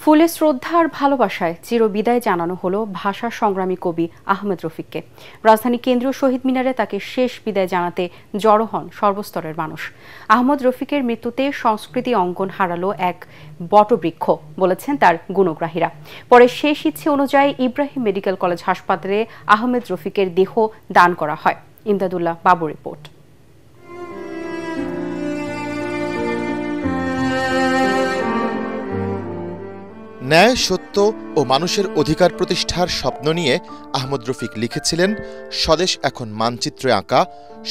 ফুলে শ্রদ্ধা আর ভালোবাসায় চিরবিদায় জানানো হলো ভাষা সংগ্রামী কবি আহমেদ রফিককে। রাজধানী কেন্দ্রীয় শহীদ মিনারে তাকে শেষ বিদায় জানাতে জড়ো হন সর্বস্তরের মানুষ। আহমেদ রফিকের মৃত্যুতে সংস্কৃতি অঙ্গন হারালো এক বটবৃক্ষ, বলেছেন তার গুণগ্রাহীরা। পরে শেষ ইচ্ছে অনুযায়ী ইব্রাহিম মেডিকেল কলেজ হাসপাতালে আহমেদ রফিকের দেহ দান করা হয়। ইমদাদুল্লাহ বাবু রিপোর্ট। ন্যায়, সত্য ও মানুষের অধিকার প্রতিষ্ঠার স্বপ্ন নিয়ে আহমদ রফিক লিখেছিলেন স্বদেশ এখন মানচিত্রে আঁকা,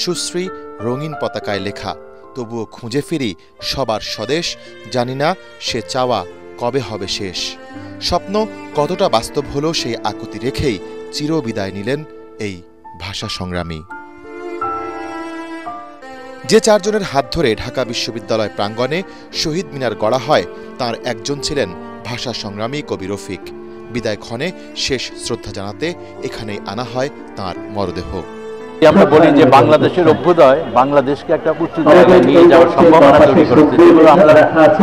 সুশ্রী রঙিন পতাকায় লেখা। তবুও খুঁজে ফিরি সবার স্বদেশ, জানি না সে চাওয়া কবে হবে শেষ। স্বপ্ন কতটা বাস্তব হলো সেই আকুতি রেখেই চিরবিদায় নিলেন এই ভাষা সংগ্রামী। যে চারজনের হাত ধরে ঢাকা বিশ্ববিদ্যালয় প্রাঙ্গণে শহীদ মিনার গড়া হয়, তার একজন ছিলেন ভাষা সংগ্রামী কবি রফিক। বিদায় ক্ষণে শেষ শ্রদ্ধা জানাতে এখানেই আনা হয় তাঁর মরদেহ। আমরা বলি যে বাংলাদেশের অভ্যুদয় বাংলাদেশকে একটা উচ্চ জায়গায় নিয়ে যাওয়ার সম্ভাবনা তৈরি করেছে, যেগুলো আমরা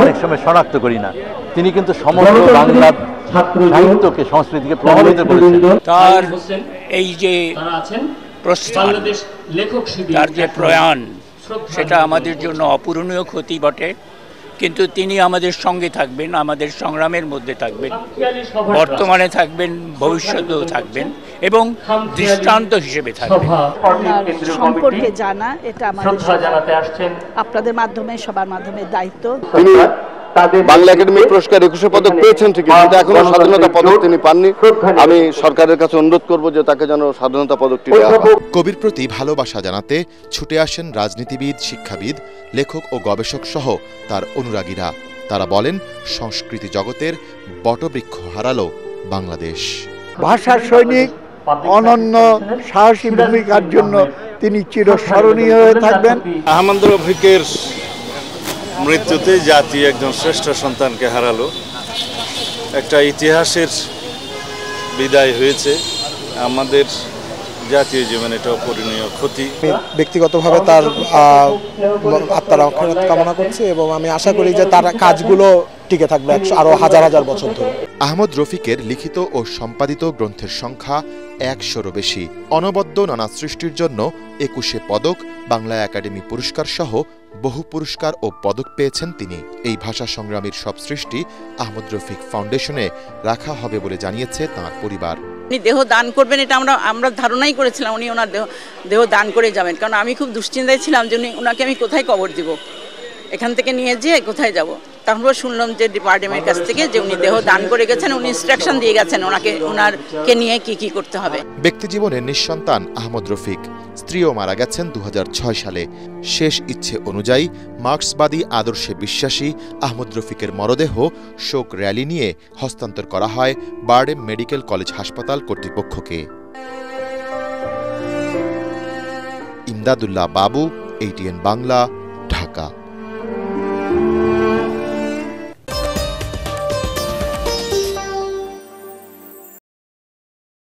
অনেক সময় শনাক্ত করি না। তিনি কিন্তু সমগ্র বাংলা সাহিত্যকে, সংস্কৃতিকে প্রভাবিত করেছেন। তার এই যে প্রস্থান, তার যে প্রয়াণ, সেটা আমাদের জন্য অপূরণীয় ক্ষতি বটে, কিন্তু তিনি আমাদের সঙ্গে থাকবেন, আমাদের সংগ্রামের মধ্যে থাকবেন, বর্তমানে থাকবেন, ভবিষ্যতেও থাকবেন এবং দৃষ্টান্ত হিসেবে থাকবেন। সম্পর্কে জানা এটা আমাদের আপনাদের মাধ্যমে, সবার মাধ্যমে দায়িত্ব। বাংলা একাডেমি পুরস্কার 21 পদক পেয়েছেন ঠিকই, কিন্তু এখনো স্বাধীনতা পদক তিনি পাননি। আমি সরকারের কাছে অনুরোধ করব যে তাকে যেন স্বাধীনতা পদকটি দেওয়া হয়। কবির প্রতি ভালোবাসা জানাতে ছুটে আসেন রাজনীতিবিদ, শিক্ষাবিদ, লেখক ও গবেষক সহ তার অনুরাগীরা। তারা বলেন, সংস্কৃতি জগতের বটবৃক্ষ হারালো বাংলাদেশ। ভাষার সৈনিক, অনন্য সাহসী ভূমিকার জন্য তিনি চিরস্মরণীয় হয়ে থাকবেন। আহমদ রফিকের মৃত্যুতে জাতি একজন শ্রেষ্ঠ সন্তানকে হারালো। একটা ইতিহাসের বিদায় হয়েছে। আমাদের জাতীয় জীবনে এটা অপূরণীয় ক্ষতি। ব্যক্তিগতভাবে তার আত্মার অক্ষাৎ কামনা করছি এবং আমি আশা করি যে তার কাজগুলো টিকে থাকবে আরো হাজার হাজার বছর ধরে। আহমদ রফিকের লিখিত ও সম্পাদিত গ্রন্থের সংখ্যা 100-রও বেশি। অনবদ্য নানা সৃষ্টির জন্য 21 পদক, বাংলা একাডেমি পুরস্কার সহ বহু পুরস্কার ও পদক পেয়েছেন তিনি। এই ভাষা সংগ্রামীর সব সৃষ্টি আহমদ রফিক ফাউন্ডেশনে রাখা হবে বলে জানিয়েছে তাঁর পরিবার। উনি দেহ দান করবেন, এটা আমরা ধারণাই করেছিলাম উনি ওনার দেহ দান করে যাবেন, কারণ আমি খুব দুশ্চিন্তায় ছিলাম যে ওনাকে আমি কোথায় কবর দিব, এখান থেকে নিয়ে যেয়ে কোথায় যাব। তারপর শুনলাম যে ডিপার্টমেন্টের কাছ থেকে যে উনি দেহ দান করে গেছেন, উনি ইনস্ট্রাকশন দিয়ে গেছেন ওনাকে নিয়ে কি করতে হবে। ব্যক্তিজীবনে নিঃসন্তান আহমদ রফিক, স্ত্রীও মারা গেছেন 2006 সালে। শেষ ইচ্ছে অনুযায়ী মার্ক্সবাদী আদর্শে বিশ্বাসী আহমদ রফিকের মরদেহ শোক র্যালি নিয়ে হস্তান্তর করা হয় বারডেম মেডিকেল কলেজ হাসপাতাল কর্তৃপক্ষকে। ইমদাদুল্লাহ বাবু, ATN বাংলা।